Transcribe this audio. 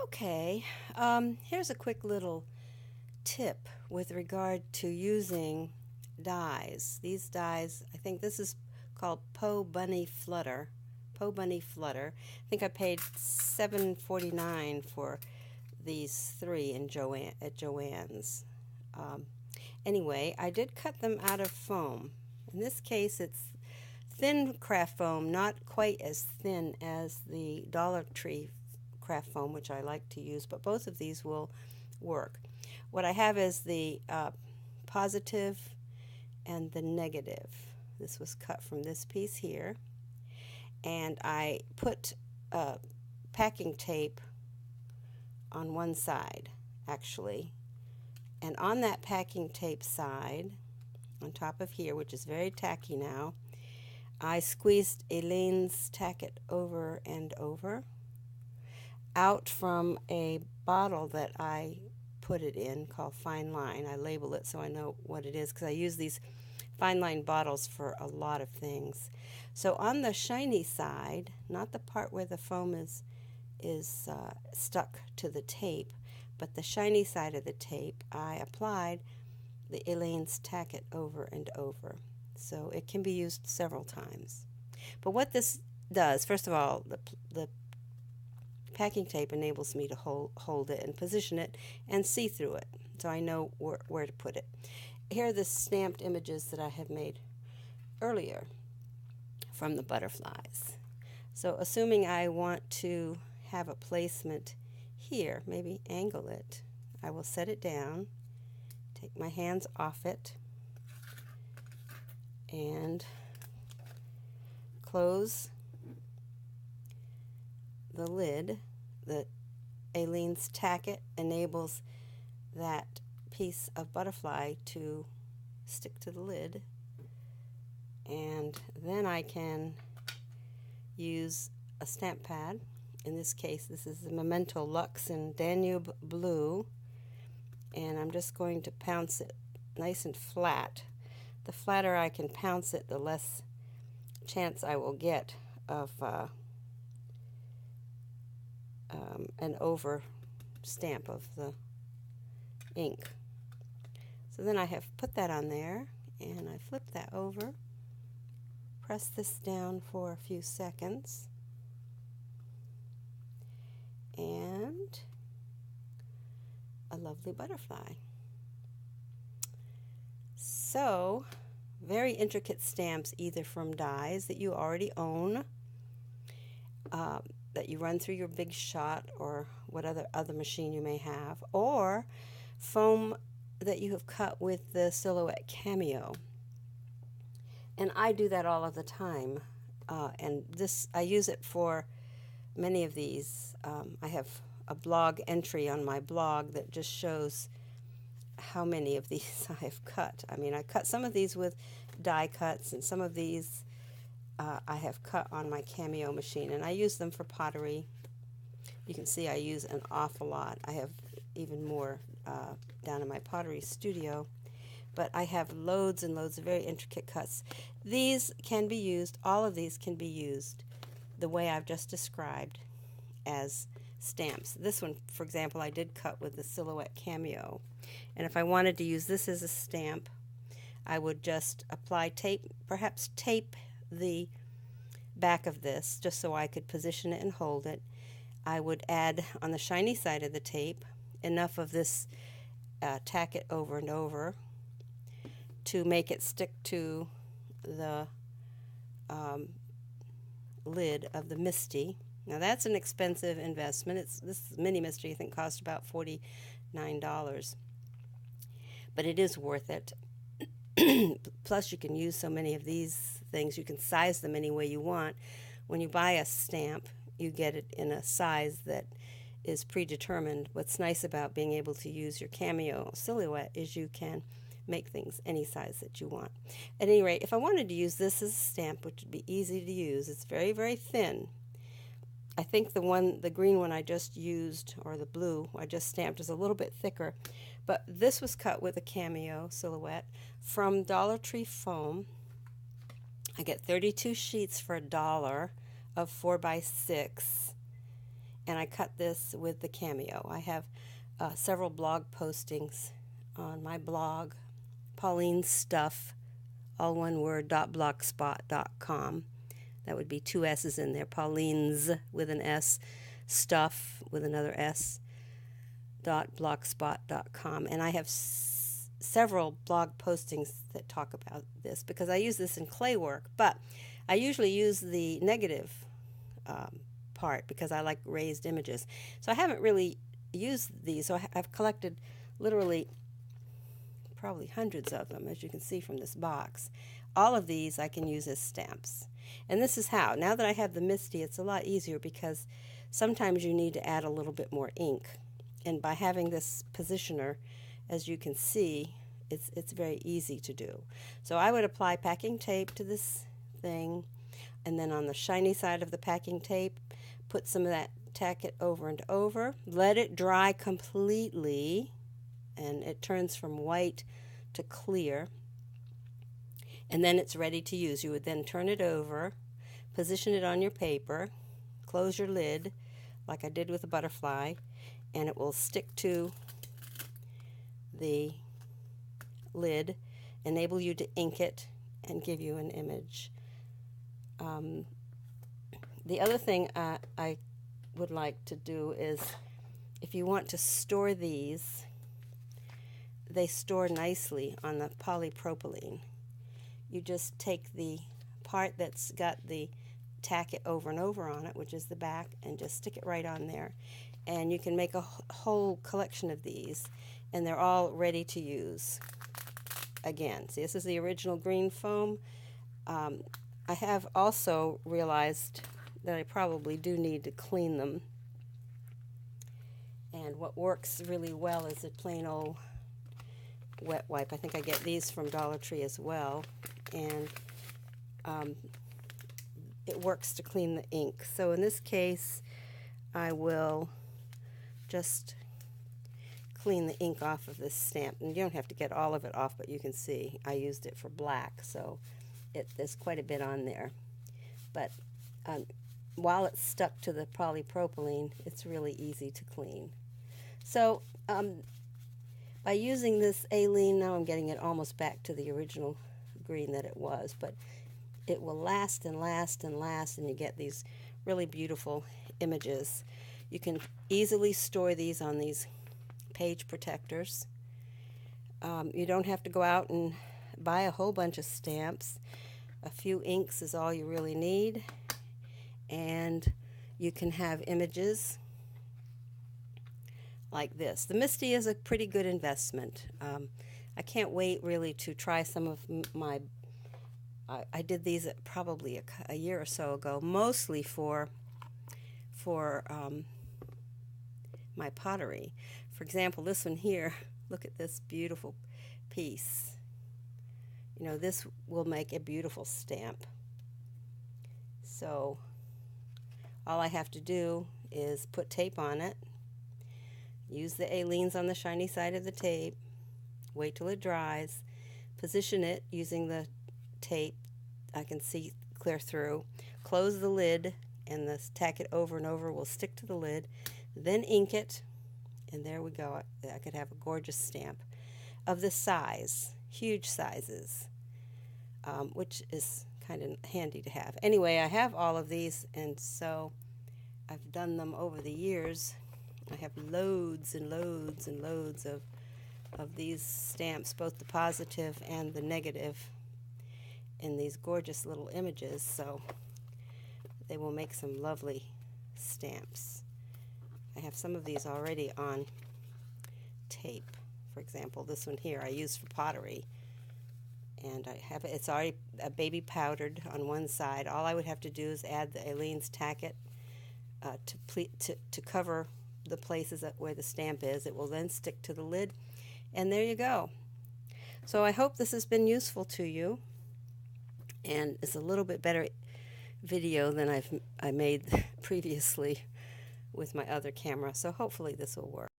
Okay, here's a quick little tip with regard to using dyes. These dyes, I think this is called Po Bunny Flutter. Po Bunny Flutter. I think I paid $7.49 for these three at Joann's. Um, anyway, I did cut them out of foam. In this case, it's thin craft foam, not quite as thin as the Dollar Tree craft foam, which I like to use, but both of these will work. What I have is the positive and the negative. This was cut from this piece here, and I put packing tape on one side, actually, and on that packing tape side, on top of here, which is very tacky now, I squeezed Elaine's Tack It over and over out from a bottle that I put it in called Fine Line. I label it so I know what it is because I use these Fine Line bottles for a lot of things. So on the shiny side, not the part where the foam is stuck to the tape, but the shiny side of the tape, I applied the Elaine's Tack It over and over. So it can be used several times. But what this does, first of all, the packing tape enables me to hold it and position it and see through it, so I know where to put it. Here are the stamped images that I have made earlier from the butterflies. So assuming I want to have a placement here, maybe angle it, I will set it down, take my hands off it, and close the lid. The Elaine's Tack It enables that piece of butterfly to stick to the lid, and then I can use a stamp pad. In this case, this is the Memento Luxe in Danube Blue, and I'm just going to pounce it nice and flat. The flatter I can pounce it, the less chance I will get of an over stamp of the ink. So then I have put that on there, and I flip that over, press this down for a few seconds, and a lovely butterfly. So, very intricate stamps, either from dies that you already own, that you run through your Big Shot or what other machine you may have, or foam that you have cut with the Silhouette Cameo. And I do that all of the time, and this I use it for many of these. I have a blog entry on my blog that just shows how many of these I have cut. I mean, I cut some of these with die cuts, and some of these I have cut on my Cameo machine, and I use them for pottery. You can see I use an awful lot. I have even more down in my pottery studio, but I have loads and loads of very intricate cuts. These can be used, all of these can be used the way I've just described as stamps. This one, for example, I did cut with the Silhouette Cameo, and if I wanted to use this as a stamp, I would just apply tape, perhaps tape the back of this just so I could position it and hold it. I would add on the shiny side of the tape enough of this tack it over and over to make it stick to the lid of the Misti. Now that's an expensive investment. This mini Misti I think cost about $49, but it is worth it. Plus you can use so many of these things. You can size them any way you want. When you buy a stamp, you get it in a size that is predetermined. What's nice about being able to use your Cameo Silhouette is you can make things any size that you want. At any rate, if I wanted to use this as a stamp, which would be easy to use, it's very, very thin. I think the green one I just used, or the blue I just stamped, is a little bit thicker. But this was cut with a Cameo Silhouette from Dollar Tree foam. I get 32 sheets for $1 of 4x6. and I cut this with the Cameo. I have several blog postings on my blog, Pauline's Stuff, all one word, .blogspot.com. That would be two S's in there, Pauline's with an S, Stuff with another S, .blogspot.com. And I have several blog postings that talk about this because I use this in clay work, but I usually use the negative part because I like raised images. So I haven't really used these, so I've collected literally probably hundreds of them, as you can see from this box. All of these I can use as stamps. And this is how. Now that I have the Misti, it's a lot easier because sometimes you need to add a little bit more ink. And by having this positioner, as you can see, it's very easy to do. So I would apply packing tape to this thing, and then on the shiny side of the packing tape, put some of that, tack it over and over, let it dry completely, and it turns from white to clear, and then it's ready to use. You would then turn it over, position it on your paper, close your lid like I did with the butterfly, and it will stick to the lid, enable you to ink it, and give you an image. The other thing I would like to do is, if you want to store these, they store nicely on the polypropylene. You just take the part that's got the tack it over and over on it, which is the back, and just stick it right on there. And you can make a whole collection of these, and they're all ready to use. Again, see, this is the original green foam. I have also realized that I probably do need to clean them. And what works really well is a plain old wet wipe. I think I get these from Dollar Tree as well. And it works to clean the ink. So in this case, I will just clean the ink off of this stamp. And you don't have to get all of it off, but you can see I used it for black, so there's quite a bit on there. But while it's stuck to the polypropylene, it's really easy to clean. So by using this Alene, now I'm getting it almost back to the original green that it was, but it will last and last and last, and you get these really beautiful images. You can easily store these on these page protectors. You don't have to go out and buy a whole bunch of stamps. A few inks is all you really need, and you can have images like this. The Misti is a pretty good investment. I can't wait really to try some of my, I did these probably a year or so ago, mostly for my pottery. For example, this one here, look at this beautiful piece. You know, this will make a beautiful stamp. So all I have to do is put tape on it, use the Alenes on the shiny side of the tape, wait till it dries, position it using the tape I can see clear through, close the lid, and tack it over and over will stick to the lid, then ink it, and there we go. I could have a gorgeous stamp of this size, huge sizes, which is kind of handy to have. Anyway, I have all of these, and so I've done them over the years. I have loads and loads and loads of these stamps, both the positive and the negative, in these gorgeous little images, so they will make some lovely stamps. I have some of these already on tape. For example, this one here I use for pottery, and I have it's already baby powdered on one side. All I would have to do is add the Alene's, tack it to cover the places where the stamp is. It will then stick to the lid, and there you go. So I hope this has been useful to you, and it's a little bit better video than I made previously with my other camera, so hopefully this will work.